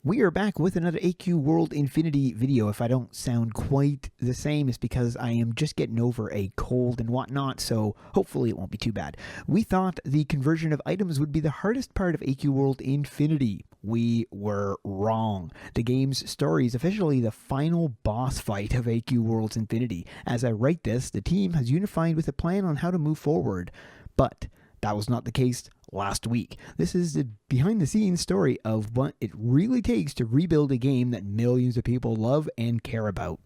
We are back with another AQ World Infinity video. If I don't sound quite the same, it's because I am just getting over a cold and whatnot, so hopefully it won't be too bad. We thought the conversion of items would be the hardest part of AQ World Infinity. We were wrong. The game's story is officially the final boss fight of AQ Worlds Infinity. As I write this, the team has unified with a plan on how to move forward. But that was not the case last week. This is the behind-the-scenes story of what it really takes to rebuild a game that millions of people love and care about.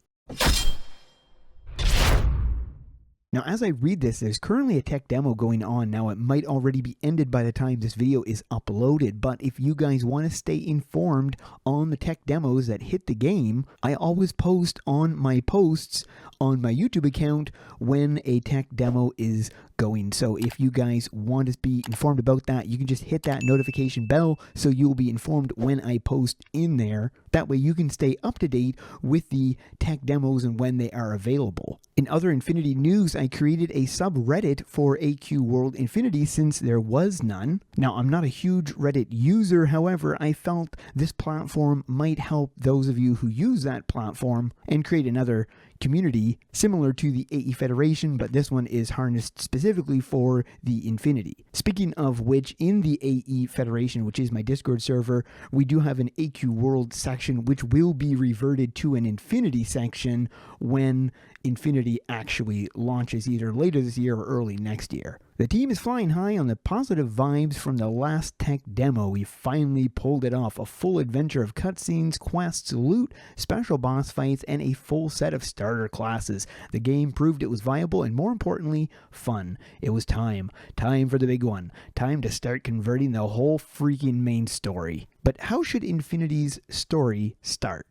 Now, as I read this, there's currently a tech demo going on. Now, it might already be ended by the time this video is uploaded, but if you guys want to stay informed on the tech demos that hit the game, I always post on my posts on my YouTube account when a tech demo is going. So if you guys want to be informed about that, you can just hit that notification bell so you'll be informed when I post in there. That way you can stay up to date with the tech demos and when they are available. In other Infinity news, I created a subreddit for AQ World Infinity since there was none. Now, I'm not a huge Reddit user, however, I felt this platform might help those of you who use that platform and create another community similar to the AE Federation, but this one is harnessed specifically for the Infinity. Speaking of which, in the AE Federation, which is my Discord server, we do have an AQ World section which will be reverted to an Infinity section when Infinity actually launches either later this year or early next year. The team is flying high on the positive vibes from the last tech demo. We finally pulled it off, a full adventure of cutscenes, quests, loot, special boss fights, and a full set of starter classes. The game proved it was viable and, more importantly, fun. It was time for the big one. Time to start converting the whole freaking main story. But how should Infinity's story start?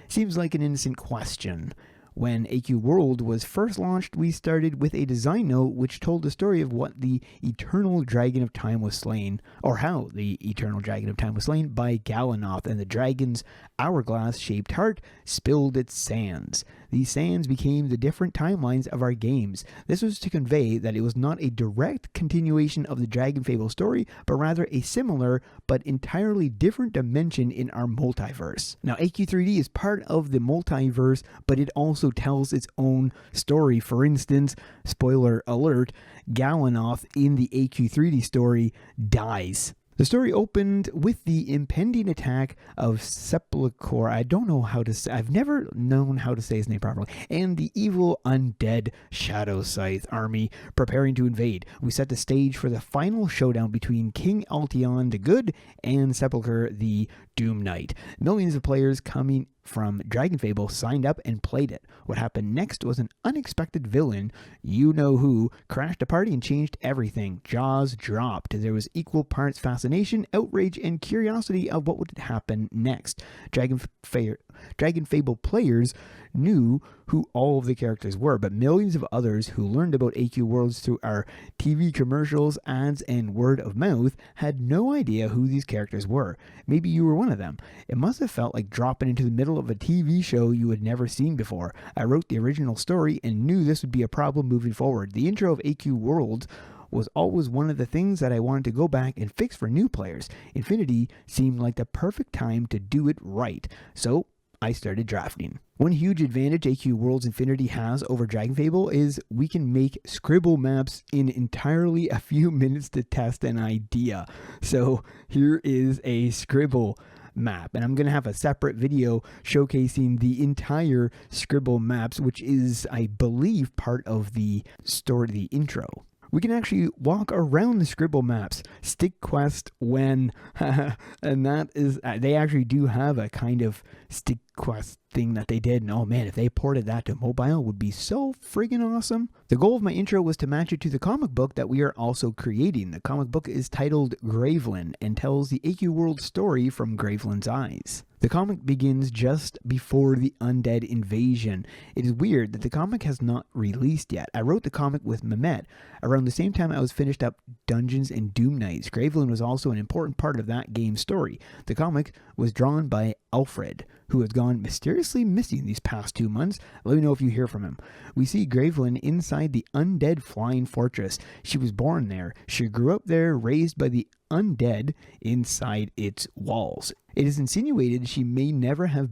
Seems like an innocent question. When AQ World was first launched, we started with a design note which told the story of what the Eternal Dragon of Time was slain, or how the Eternal Dragon of Time was slain by Galanoth, and the dragon's hourglass-shaped heart spilled its sands. These sands became the different timelines of our games. This was to convey that it was not a direct continuation of the Dragon Fable story, but rather a similar but entirely different dimension in our multiverse. Now, AQ3D is part of the multiverse, but it also tells its own story. For instance, spoiler alert, Galanoth in the AQ3D story dies. The story opened with the impending attack of Sepulchre. I don't know how to say, I've never known how to say his name properly, and the evil undead Shadow Scythe army preparing to invade. We set the stage for the final showdown between King Altion the Good and Sepulchre the Doom Knight. Millions of players coming from Dragon Fable signed up and played it. What happened next was an unexpected villain, you know who, crashed a party and changed everything. Jaws dropped. There was equal parts fascination, outrage, and curiosity of what would happen next. Dragon Fable players knew who all of the characters were, but millions of others who learned about AQ Worlds through our TV commercials, ads, and word of mouth had no idea who these characters were. Maybe you were one of them. It must have felt like dropping into the middle of a TV show you had never seen before. I wrote the original story and knew this would be a problem moving forward. The intro of AQ Worlds was always one of the things that I wanted to go back and fix for new players. Infinity seemed like the perfect time to do it right, so I started drafting. One huge advantage AQ Worlds Infinity has over Dragon Fable is we can make scribble maps in entirely a few minutes to test an idea. So here is a scribble map, and I'm going to have a separate video showcasing the entire scribble maps, which is, I believe, part of the story, the intro. We can actually walk around the scribble maps. Stick quest when, and that is, they actually do have a kind of stick quest thing that they did, and oh man, if they ported that to mobile, would be so friggin' awesome. The goal of my intro was to match it to the comic book that we are also creating. The comic book is titled Gravelin and tells the AQ World story from Gravelin's eyes. The comic begins just before the undead invasion. It is weird that the comic has not released yet. I wrote the comic with Mehmet around the same time I was finished up Dungeons and Doom Knights. Gravelin was also an important part of that game's story. The comic was drawn by Alfred, who has gone mysteriously missing these past 2 months. Let me know if you hear from him. We see Gravelin inside the undead flying fortress. She was born there. She grew up there, raised by the undead inside its walls. It is insinuated she may never have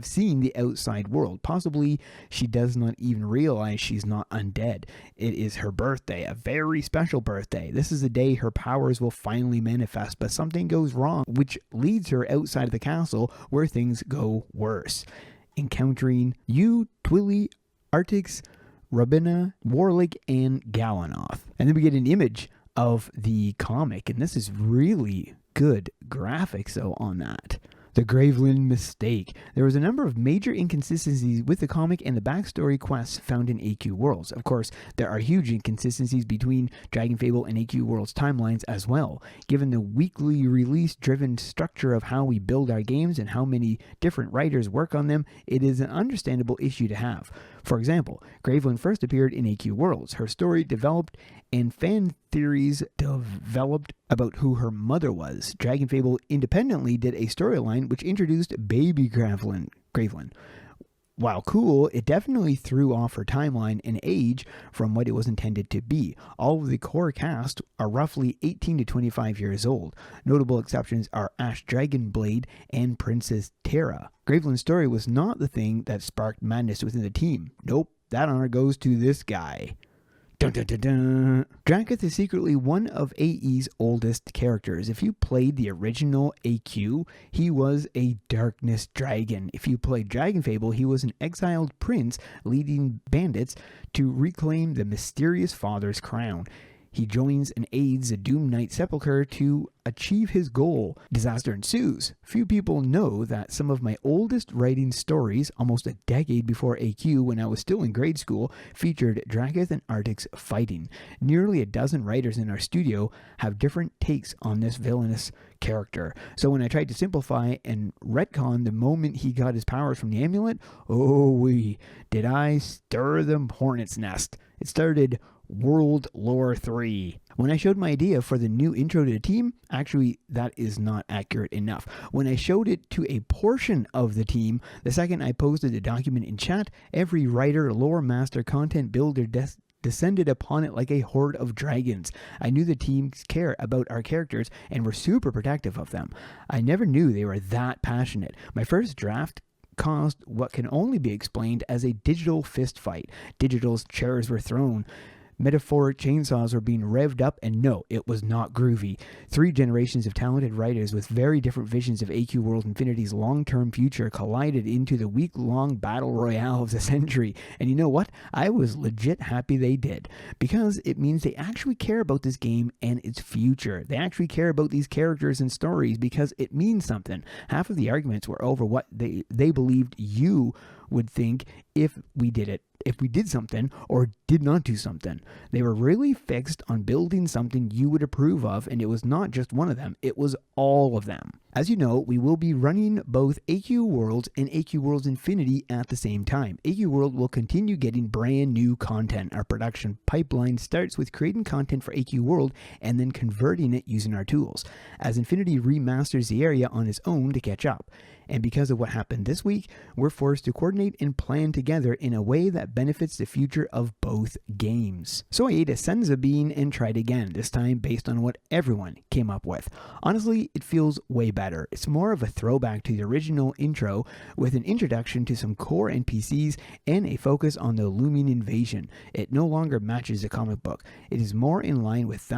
seen the outside world. Possibly she does not even realize she's not undead. It is her birthday, a very special birthday. This is the day her powers will finally manifest, but something goes wrong, which leads her outside of the castle where things go worse. Encountering you, Twilly, Artix, Robina, Warlick, and Galanoth. And then we get an image of the comic, and this is really good graphics though on that. The Graveland Mistake. There was a number of major inconsistencies with the comic and the backstory quests found in AQ Worlds. Of course, there are huge inconsistencies between Dragon Fable and AQ Worlds timelines as well. Given the weekly release-driven structure of how we build our games and how many different writers work on them, it is an understandable issue to have. For example, Graveland first appeared in AQ Worlds. Her story developed and fan theories developed about who her mother was. Dragon Fable independently did a storyline which introduced baby Graveland. While cool, it definitely threw off her timeline and age from what it was intended to be. All of the core cast are roughly 18 to 25 years old. Notable exceptions are Ash Dragonblade and Princess Terra. Graveland's story was not the thing that sparked madness within the team. Nope, that honor goes to this guy. Dun, dun, dun, dun. Draketh is secretly one of AE's oldest characters. If you played the original AQ, he was a darkness dragon. If you played Dragon Fable, he was an exiled prince leading bandits to reclaim the mysterious father's crown. He joins and aids the Doom Knight Sepulchre to achieve his goal. Disaster ensues. Few people know that some of my oldest writing stories, almost a decade before AQ when I was still in grade school, featured Draketh and Artix fighting. Nearly a dozen writers in our studio have different takes on this villainous character. So when I tried to simplify and retcon the moment he got his powers from the amulet, did I stir the hornet's nest. It started World Lore 3. When I showed my idea for the new intro to the team, actually that is not accurate enough. When I showed it to a portion of the team, the second I posted the document in chat, every writer, lore master, content builder descended upon it like a horde of dragons. I knew the teams care about our characters and were super protective of them. I never knew they were that passionate. My first draft caused what can only be explained as a digital fist fight. Digital's chairs were thrown. Metaphoric chainsaws were being revved up, and no, it was not groovy. 3 generations of talented writers with very different visions of AQ World Infinity's long-term future collided into the week-long battle royale of the century. And you know what? I was legit happy they did, because it means they actually care about this game and its future. They actually care about these characters and stories because it means something. Half of the arguments were over what they believed you would think if we did something or did not do something. They were really fixed on building something you would approve of, and it was not just one of them, it was all of them. As you know, we will be running both AQ Worlds and AQ Worlds Infinity at the same time. AQ World will continue getting brand new content. Our production pipeline starts with creating content for AQ World and then converting it using our tools, as Infinity remasters the area on its own to catch up. And because of what happened this week, we're forced to coordinate and plan together in a way that benefits the future of both games. So I ate a senza bean and tried again, this time based on what everyone came up with. Honestly, it feels way better. It's more of a throwback to the original intro with an introduction to some core NPCs and a focus on the looming invasion. It no longer matches the comic book. It is more in line with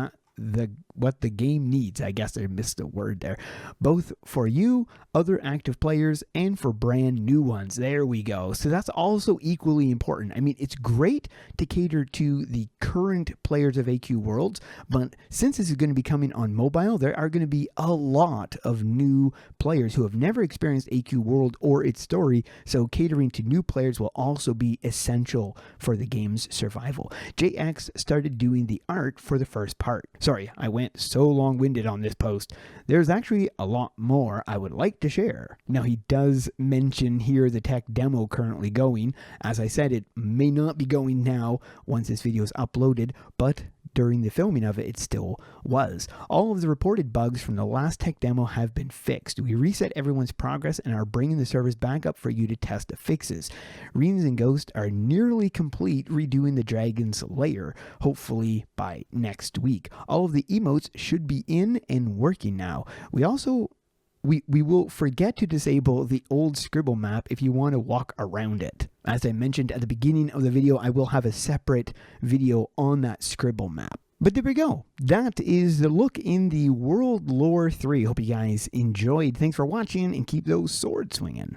what the game needs. I guess I missed a word there. Both for you, other active players, and for brand new ones. There we go. So that's also equally important. I mean, it's great to cater to the current players of AQ Worlds, but since this is going to be coming on mobile, there are going to be a lot of new players who have never experienced AQ World or its story, so catering to new players will also be essential for the game's survival. JX started doing the art for the first part. Sorry, I went so long-winded on this post. There's actually a lot more I would like to share. Now, he does mention here the tech demo currently going. As I said, it may not be going now once this video is uploaded, but during the filming of it, it still was. All of the reported bugs from the last tech demo have been fixed. We reset everyone's progress and are bringing the servers back up for you to test the fixes. Reams and Ghost are nearly complete redoing the Dragon's Lair, hopefully by next week. All of the emotes should be in and working now. We also we will forget to disable the old scribble map if you want to walk around it. As I mentioned at the beginning of the video, I will have a separate video on that scribble map. But there we go. That is the look in the World Lore 3. Hope you guys enjoyed. Thanks for watching and keep those swords swinging.